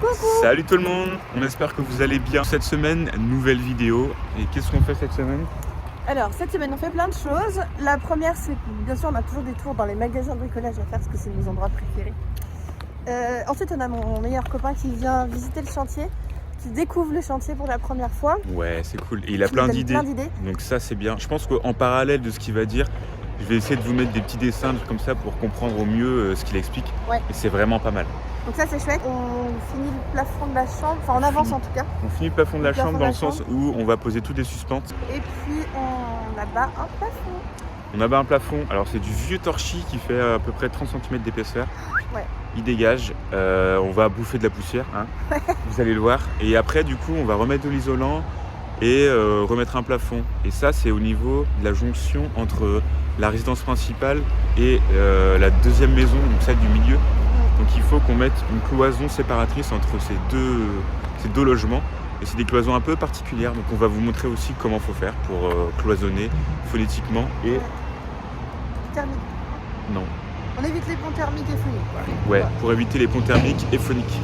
Coucou. Salut tout le monde, on espère que vous allez bien. Cette semaine, nouvelle vidéo. Et qu'est-ce qu'on fait cette semaine? Alors cette semaine on fait plein de choses. La première c'est que bien sûr on a toujours des tours dans les magasins de bricolage à faire parce que c'est nos endroits préférés. Ensuite on a mon meilleur copain qui vient visiter le chantier, qui découvre le chantier pour la première fois. Ouais, c'est cool. Et il a plein d'idées. Donc ça c'est bien. Je pense qu'en parallèle de ce qu'il va dire, je vais essayer de vous mettre des petits dessins comme ça pour comprendre au mieux ce qu'il explique. Ouais. Et c'est vraiment pas mal. Donc ça c'est chouette. On finit le plafond de la chambre, enfin on avance en tout cas. On finit le plafond de la chambre dans le sens où on va poser toutes les suspentes. Et puis on abat un plafond. On abat un plafond, alors c'est du vieux torchis qui fait à peu près 30 cm d'épaisseur. Ouais. Il dégage, on va bouffer de la poussière, hein. Ouais. Vous allez le voir. Et après du coup on va remettre de l'isolant et remettre un plafond. Et ça c'est au niveau de la jonction entre la résidence principale et la deuxième maison, donc celle du milieu. Donc il faut qu'on mette une cloison séparatrice entre ces deux logements. Et c'est des cloisons un peu particulières, donc on va vous montrer aussi comment il faut faire pour cloisonner phonétiquement et... Thermique. Non. On évite les ponts thermiques et phoniques. Ouais, pour éviter les ponts thermiques et phoniques.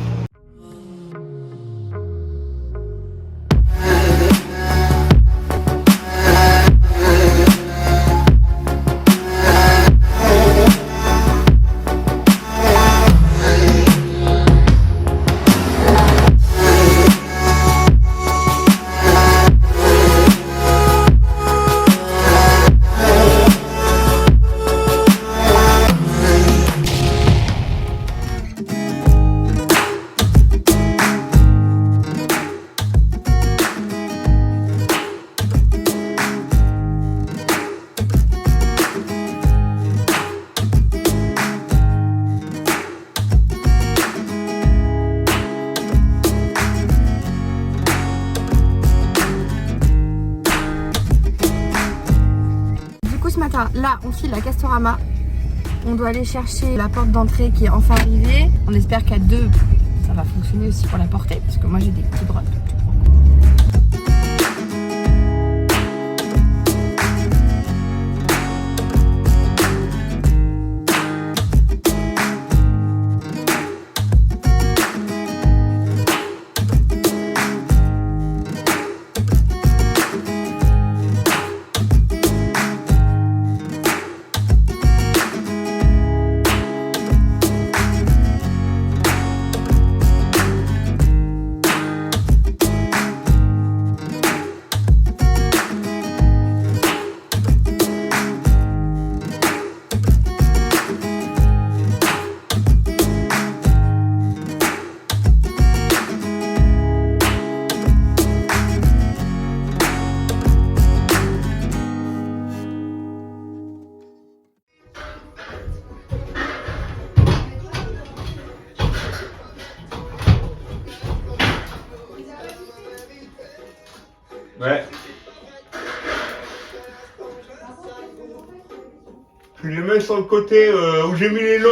Là, on file à Castorama. On doit aller chercher la porte d'entrée qui est enfin arrivée. On espère qu'à deux, ça va fonctionner aussi pour la porter parce que moi j'ai des petits bras. Ouais. Je les mets sur le côté où j'ai mis les lots.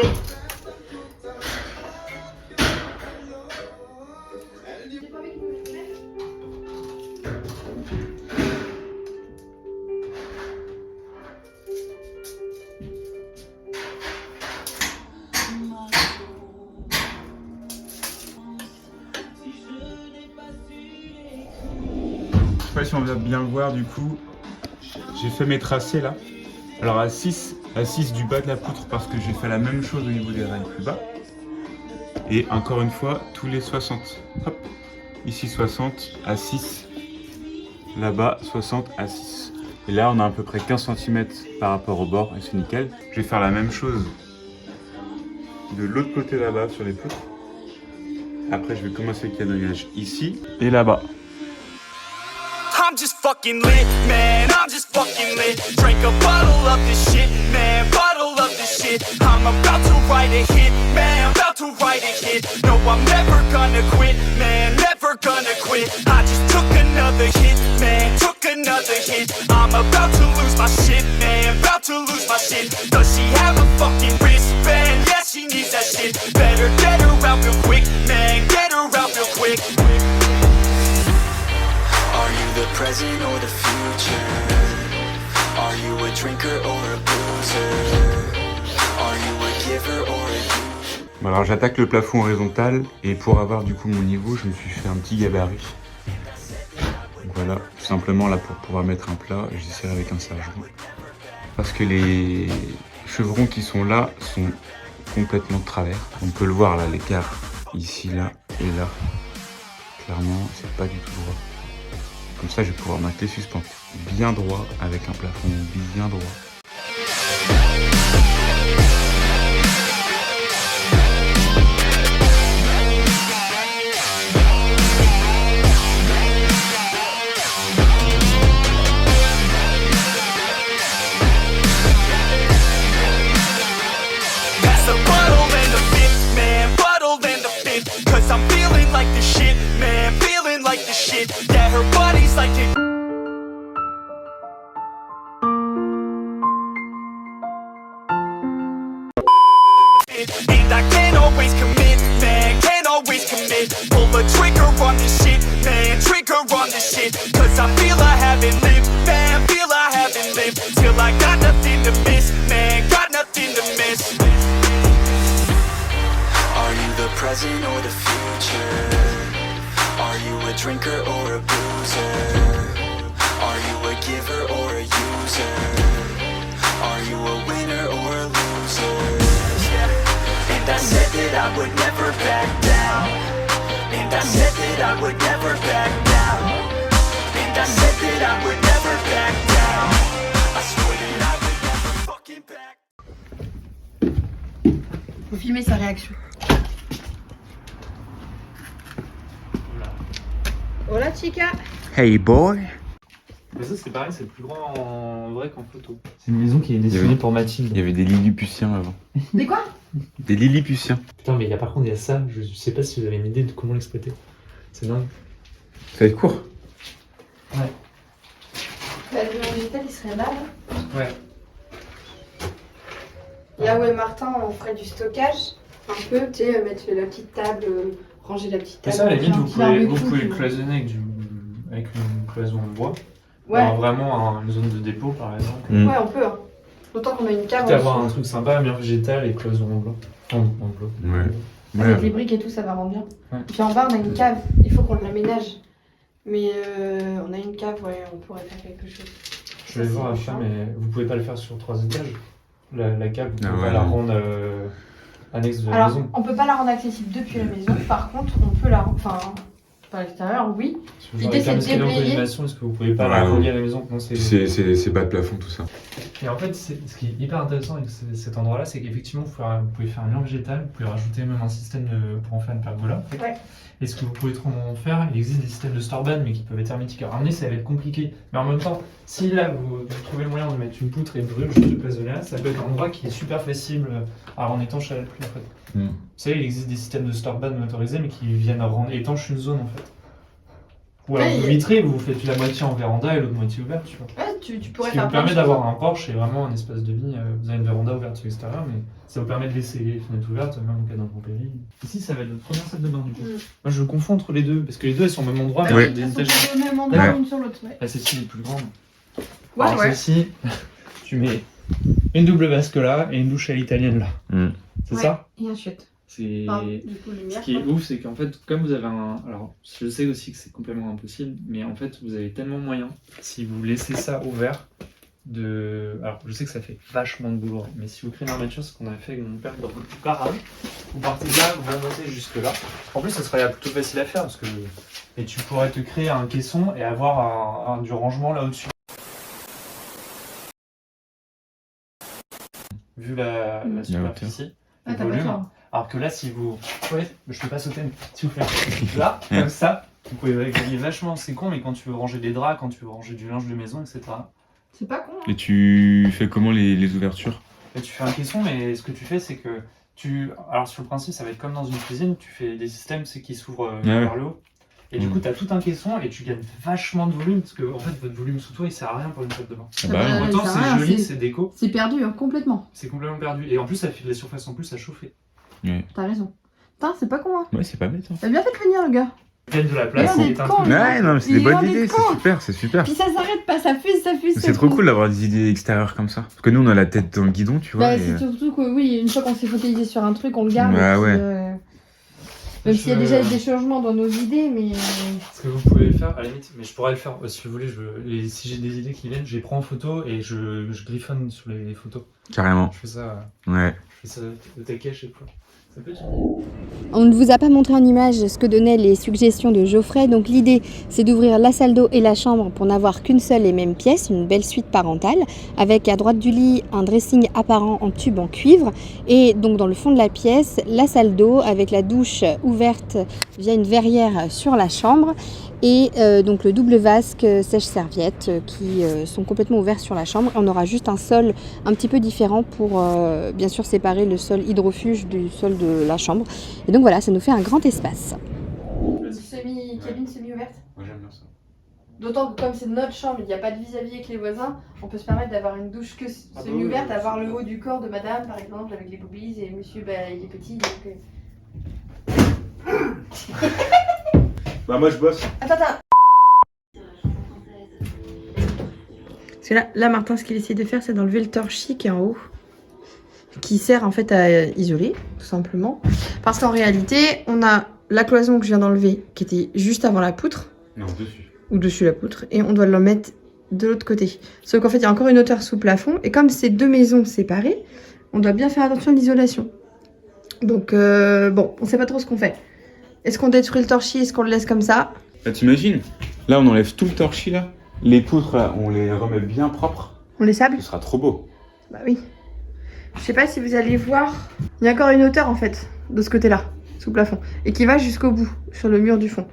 Je sais pas si on va bien le voir du coup, j'ai fait mes tracés là. Alors à 6 du bas de la poutre parce que j'ai fait la même chose au niveau des rails plus bas. Et encore une fois, tous les 60. Hop, ici 60 à 6, là-bas 60 à 6. Et là on a à peu près 15 cm par rapport au bord et c'est nickel. Je vais faire la même chose de l'autre côté là-bas sur les poutres. Après je vais commencer le cadrage ici et là-bas. I'm just fucking lit, man, I'm just fucking lit. Drink a bottle of this shit, man, bottle of this shit. I'm about to write a hit, man, about to write a hit. No, I'm never gonna quit, man, never gonna quit. I just took another hit, man, took another hit. I'm about to lose my shit, man, about to lose my shit. Does she have a fucking wristband? Yeah, she needs that shit. Better get her out real quick, man, get her out real quick. Are you the present or the future? Are you a drinker or a boozer? Are you a giver or a Bon, alors j'attaque le plafond horizontal et pour avoir du coup mon niveau, je me suis fait un petit gabarit. Donc voilà, tout simplement là pour pouvoir mettre un plat, j'essaie avec un serre-joint. Parce que les chevrons qui sont là sont complètement de travers. On peut le voir là, l'écart ici, là et là. Clairement, c'est pas du tout droit. Comme ça, je vais pouvoir mettre les suspendus bien droit avec un plafond bien droit. Pass the bottle and the fifth, man, bottle and the fifth. Cause I'm feeling like the shit, man, feeling like the shit. Yeah, her body's like it. And I can't always commit, man, can't always commit. Pull the trigger on this shit, man, trigger on this shit. Cause I feel I haven't lived, man, feel I haven't lived. Till I got nothing to miss, man, got nothing to miss. Are you the present or the future? Are you a drinker or a boozer? Are you a giver or a user? Are you a winner or a loser? And I said that I would never back down. And I said that I would never back down. And I said that I would never back down. I swear that I would never fucking back. Faut filmer sa réaction. Hola chica. Hey boy! Mais ça c'est pareil, c'est plus grand en vrai qu'en photo. C'est une maison qui est destinée pour Mathilde. Il y avait des Lilliputiens avant. Des quoi? Des Lilliputiens. Putain mais par contre il y a ça, je sais pas si vous avez une idée de comment l'exploiter. C'est dingue. Ça va être court. Ouais. La lumière végétale, il serait là. Ouais. Là où est Martin, on ferait du stockage. Un peu, tu sais, mettre la petite table, ranger la petite Mais table. ça à la limite faire un vous petit barbecue, pouvez le tu vois. cloisonner avec une cloison en bois. Ouais, Alors, vraiment une zone de dépôt par exemple. Mm. ouais, on peut. Hein. Autant qu'on a une cave. Quitte à avoir en un dessous. truc sympa, bien végétal et cloison en blanc. En blanc. Ouais. Avec les briques et tout, ça va rendre bien. Ouais. Et puis en bas, on a une cave. Il faut qu'on l'aménage. Mais on a une cave, ouais, on pourrait faire quelque chose. Je vais Ça, voir à c'est faire, méchant. mais vous pouvez pas le faire sur 3 étages. La cave, vous pouvez Ah pas ouais, la non. rendre annexe de la Alors, maison. on peut pas la rendre accessible depuis la maison. Par contre, on peut la rendre. Enfin, par l'extérieur, oui. L'idée, c'est de déblayer. Est-ce que vous pouvez pas Ouais, la ouais. relier à la maison? Non, C'est bas de plafond tout ça. Et en fait, ce qui est hyper intéressant avec cet endroit-là, c'est qu'effectivement, vous pouvez faire un mur végétal, vous pouvez rajouter même un système pour en faire une pergola. En fait. Ouais. Et ce que vous pouvez en faire, il existe des systèmes de storban, mais qui peuvent être hermétiques. À ramener, ça va être compliqué. Mais en même temps, si là, vous trouvez le moyen de mettre une poutre et une brûle juste de place de là, ça peut être un endroit qui est super flexible à rendre étanche à la pluie, en fait. Mm. Vous savez, il existe des systèmes de storban motorisés, mais qui viennent rendre étanche une zone, en fait. Ou alors Ouais, vous vitrez, vous faites la moitié en véranda et l'autre moitié ouverte, tu vois. Ouais, tu pourrais Ce qui faire vous plein de permet choses. d'avoir un porche et vraiment un espace de vie. Vous avez une véranda ouverte sur l'extérieur, mais ça vous permet de laisser les fenêtres ouvertes, même en cas d'intempérie. Ici, ça va être notre première salle de bain, du coup. Mm. Moi, je confonds entre les deux, parce que les deux, elles sont au même endroit, mais Ouais. elles ont des Elles sont étages. toutes au même endroit, Ouais. l'une sur l'autre, ouais. Là, celle-ci est plus grande. Ouais, Alors, ouais. celle-ci, tu mets une double vasque là et une douche à l'italienne là. Mm. C'est Ouais. ça? Et un chiotte. C'est... Enfin, du coup, Ce lumière. qui est quoi. ouf, c'est qu'en fait, comme vous avez un... Alors, je sais aussi que c'est complètement impossible, mais en fait, vous avez tellement moyen, si vous laissez ça ouvert, de... Alors, je sais que ça fait vachement de boulot, hein, mais si vous créez une armature, ce qu'on a fait avec mon père dans le garage, vous partez de là, vous remontez jusque là. En plus, ça serait plutôt facile à faire, parce que... Et tu pourrais te créer un caisson et avoir du rangement là au-dessus. Vu la superficie, Ah, le t'as pas volume. tort. Alors que là, si vous... Ouais, je peux pas sauter, mais si vous faites là, comme ça, vous pouvez gagner vachement. C'est con, mais quand tu veux ranger des draps, quand tu veux ranger du linge de maison, etc. C'est pas con. Hein. Et tu fais comment les ouvertures? Et tu fais un caisson, mais ce que tu fais, c'est que tu... Alors sur le principe, ça va être comme dans une cuisine, tu fais des systèmes qui s'ouvrent vers le haut. Et du coup, tu as tout un caisson et tu gagnes vachement de volume, parce que en fait, votre volume sous toi, il sert à rien pour une salle de bain. Ah bah, Ouais, Autant ça sert à rien, c'est joli, c'est- c'est déco, C'est perdu, hein, complètement. c'est complètement perdu. Et en plus, ça fait de la surface en plus à chauffer. T'as raison. Putain, c'est pas con, hein. Ouais, c'est pas bête. Hein. T'as bien fait de venir, le gars. Gagne de la place. Mais on il est est un con, truc. Ouais, non, mais c'est Il des est bonnes loin idées, d'être c'est con. super, c'est super. Puis ça s'arrête pas, ça fuse. C'est trop cool d'avoir des idées extérieures comme ça. Parce que nous, on a la tête dans le guidon, tu vois. Bah, et- c'est surtout que oui, une fois qu'on s'est focalisé sur un truc, on le garde. Bah et puis, ouais. même s'il y a déjà des changements dans nos idées, mais. Ce que vous pouvez faire, à la limite, mais je pourrais le faire si vous voulez. Si j'ai des idées qui viennent, je les prends en photo et je griffonne sur les photos. Carrément. Je fais ça au taquet, je sais pas. Ça peut être... On ne vous a pas montré en image ce que donnaient les suggestions de Geoffrey. Donc l'idée, c'est d'ouvrir la salle d'eau et la chambre pour n'avoir qu'une seule et même pièce, une belle suite parentale, avec à droite du lit un dressing apparent en tube en cuivre. Et donc dans le fond de la pièce, la salle d'eau avec la douche ouverte via une verrière sur la chambre. Et donc le double vasque sèche-serviette qui sont complètement ouverts sur la chambre. On aura juste un sol un petit peu différent pour bien sûr séparer le sol hydrofuge du sol de la chambre. Et donc voilà, ça nous fait un grand espace. Cabine semi-ouverte. Moi, j'aime bien ça. D'autant que comme c'est notre chambre, il n'y a pas de vis-à-vis avec les voisins, on peut se permettre d'avoir une douche que semi-ouverte, avoir le haut du corps de madame par exemple avec les boobies et monsieur il est petit donc... Bah, moi, je bosse. Attends. Parce que là, Martin, ce qu'il essaie de faire, c'est d'enlever le torchis qui est en haut, qui sert en fait à isoler, tout simplement. Parce qu'en réalité, on a la cloison que je viens d'enlever, qui était juste avant la poutre, Non, dessus. ou dessus la poutre, et on doit le mettre de l'autre côté. Sauf qu'en fait, il y a encore une hauteur sous plafond, et comme c'est deux maisons séparées, on doit bien faire attention à l'isolation. Donc, bon, on sait pas trop ce qu'on fait. Est-ce qu'on détruit le torchis? Est-ce qu'on le laisse comme ça? Bah, t'imagines? Là, on enlève tout le torchis, là. Les poutres, là, on les remet bien propres. On les sable? Ce sera trop beau. Bah oui. Je sais pas si vous allez voir, il y a encore une hauteur en fait, de ce côté-là, sous plafond, et qui va jusqu'au bout, sur le mur du fond.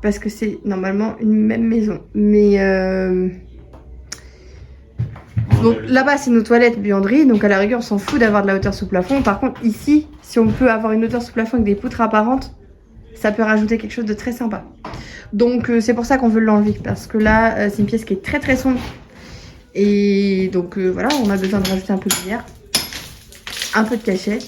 Parce que c'est normalement une même maison. Mais donc là-bas c'est nos toilettes buanderie, donc à la rigueur on s'en fout d'avoir de la hauteur sous plafond. Par contre ici, si on peut avoir une hauteur sous plafond avec des poutres apparentes, ça peut rajouter quelque chose de très sympa. Donc c'est pour ça qu'on veut l'enlever, parce que là c'est une pièce qui est très très sombre. Et donc voilà, on a besoin de rajouter un peu de lumière, un peu de cachet.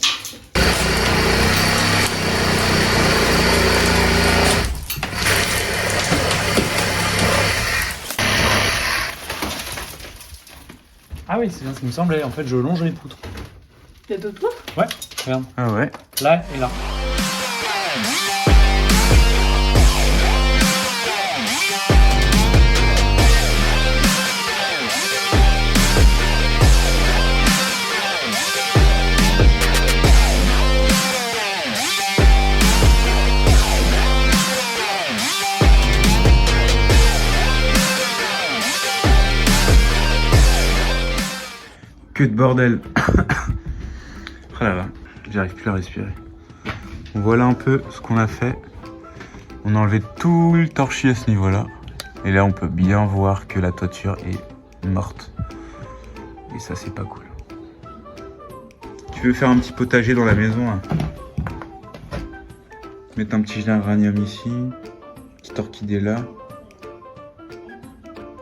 Ah oui, c'est bien ce qui me semblait. En fait, je longe les poutres. Il y a d'autres poutres? Ouais, regarde. Ah ouais. Là et là. Que de bordel. Oh là là, j'arrive plus à respirer. Voilà un peu ce qu'on a fait. On a enlevé tout le torchis à ce niveau-là. Et là, on peut bien voir que la toiture est morte. Et ça, c'est pas cool. Tu veux faire un petit potager dans la maison, hein? Mettre un petit géranium ici. Petite orchidée là.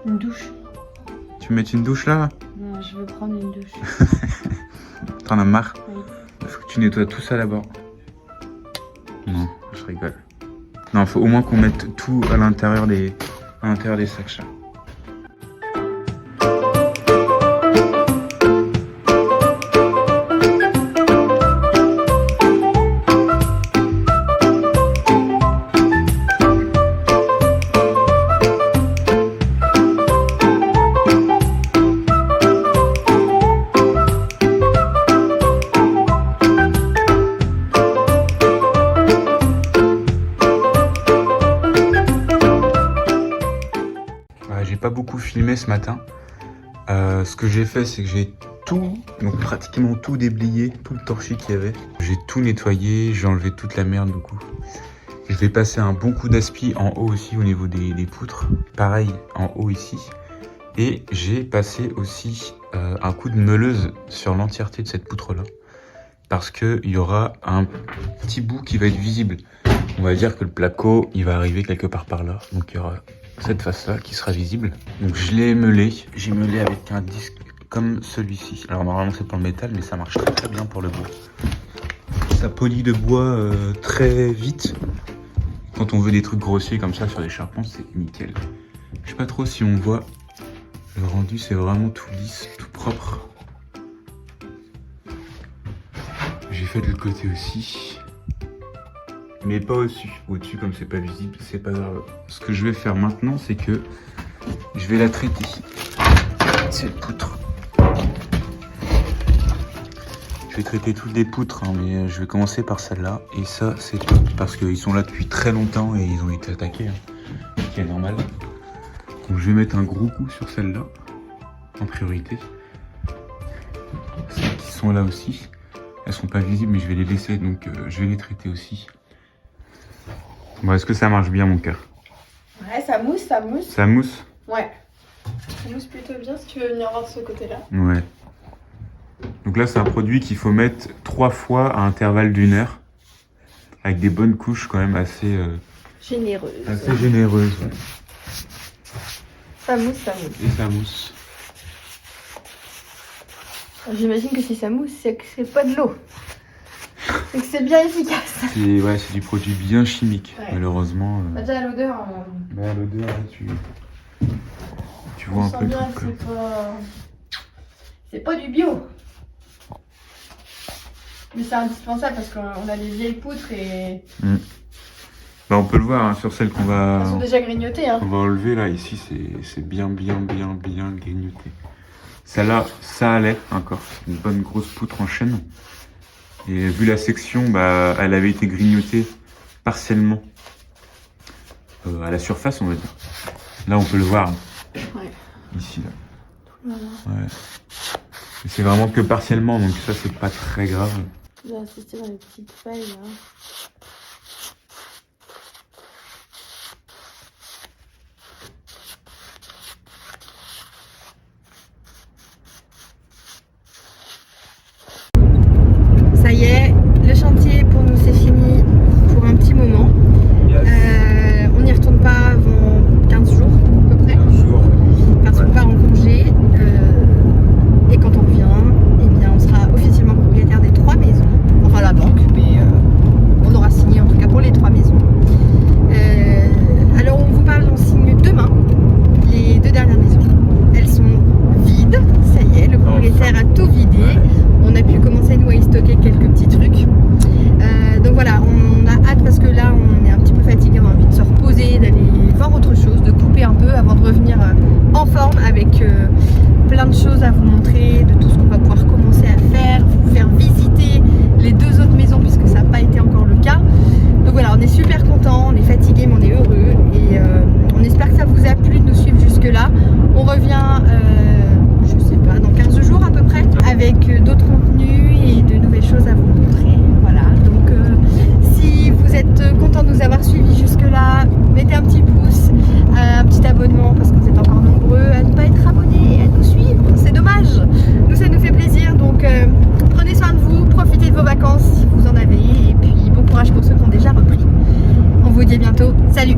Une douche. Tu veux mettre une douche là? Non, je veux prendre une douche. T'en as marre? Oui. Il faut que tu nettoies tout ça d'abord. Non, je rigole. Non, il faut au moins qu'on mette tout à l'intérieur des sacs là. J'ai pas beaucoup filmé ce matin. Ce que j'ai fait, c'est que j'ai tout, donc pratiquement tout déblayé, tout le torchis qu'il y avait. J'ai tout nettoyé, j'ai enlevé toute la merde du coup. Je vais passer un bon coup d'aspi en haut aussi au niveau des poutres. Pareil en haut ici. Et j'ai passé aussi un coup de meuleuse sur l'entièreté de cette poutre là. Parce qu'il y aura un petit bout qui va être visible. On va dire que le placo, il va arriver quelque part par là. Donc il y aura cette face-là qui sera visible. Donc je l'ai meulé. J'ai meulé avec un disque comme celui-ci. Alors normalement c'est pour le métal, mais ça marche très très bien pour le bois. Ça polit le bois très vite. Quand on veut des trucs grossiers comme ça sur les charpents, c'est nickel. Je sais pas trop si on voit le rendu, c'est vraiment tout lisse, tout propre. J'ai fait de l'autre côté aussi. Mais pas au-dessus. Au-dessus, comme c'est pas visible, c'est pas grave. Ce que je vais faire maintenant, c'est que je vais la traiter. Cette poutre. Je vais traiter toutes les poutres, hein, mais je vais commencer par celle-là. Et ça, c'est top parce qu'ils sont là depuis très longtemps et ils ont été attaqués, hein, ce qui est normal. Donc je vais mettre un gros coup sur celle-là, en priorité. Celles qui sont là aussi, elles sont pas visibles, mais je vais les laisser, donc je vais les traiter aussi. Bon, est-ce que ça marche bien, mon cœur? Ouais, ça mousse, ça mousse. Ça mousse? Ouais. Ça mousse plutôt bien si tu veux venir voir de ce côté-là. Ouais. Donc là, c'est un produit qu'il faut mettre 3 fois à intervalle d'1 heure. Avec des bonnes couches quand même assez... Généreuse. Assez généreuses, ouais. Ça mousse, ça mousse. Et ça mousse. J'imagine que si ça mousse, c'est que c'est pas de l'eau. C'est que c'est bien efficace. C'est ouais, du produit bien chimique, ouais. Malheureusement. Bah déjà à l'odeur... Bah, à l'odeur, là, tu vois un peu le truc. C'est pas du bio. Mais c'est indispensable parce qu'on a des vieilles poutres et... Bah, on peut le voir hein, sur celles qu'on va... Elles sont déjà grignotées. Hein. On va enlever là, ici c'est bien grignoté. Celle-là, ça allait encore. Une bonne grosse poutre en chêne. Et vu la section, bah, elle avait été grignotée partiellement. À la surface, on va dire. Là, on peut le voir. Ouais. Ici, là. Ouais. Et c'est vraiment que partiellement, donc ça, c'est pas très grave. J'ai insisté dans les petites feuilles, là. Ça y est, le chantier pour nous c'est fini pour un petit moment. Yes. On n'y retourne pas avant 15 jours à peu près. 15 jours. Parce qu'on part en congé. Et quand on revient, eh bien, on sera officiellement propriétaire des 3 maisons. Enfin la banque, mais on aura signé en tout cas pour les 3 maisons. Alors on vous parle, on signe demain les 2 dernières maisons. Elles sont vides, ça y est, le propriétaire a tout vidé. On a pu commencer nous à y stocker quelques petits trucs. Donc voilà, on a hâte parce que là on est un petit peu fatigué, on a envie de se reposer, d'aller voir autre chose, de couper un peu avant de revenir en forme avec plein de choses à vous montrer, de tout ce qu'on va pouvoir commencer à faire, vous faire visiter les 2 autres maisons puisque ça n'a pas été encore le cas. Donc voilà, on est super contents, on est fatigué mais on est heureux et on espère que ça vous a plu de nous suivre jusque là. On revient, je sais pas, dans 15 jours à peu près avec d'autres contenus et de nouvelles choses à vous montrer. Voilà, donc si vous êtes content de nous avoir suivis jusque là, mettez un petit pouce, un petit abonnement parce que vous êtes encore nombreux à ne pas être abonnés et à nous suivre, c'est dommage. Nous ça nous fait plaisir, donc prenez soin de vous, profitez de vos vacances si vous en avez et puis bon courage pour ceux qui ont déjà repris. On vous dit à bientôt, salut!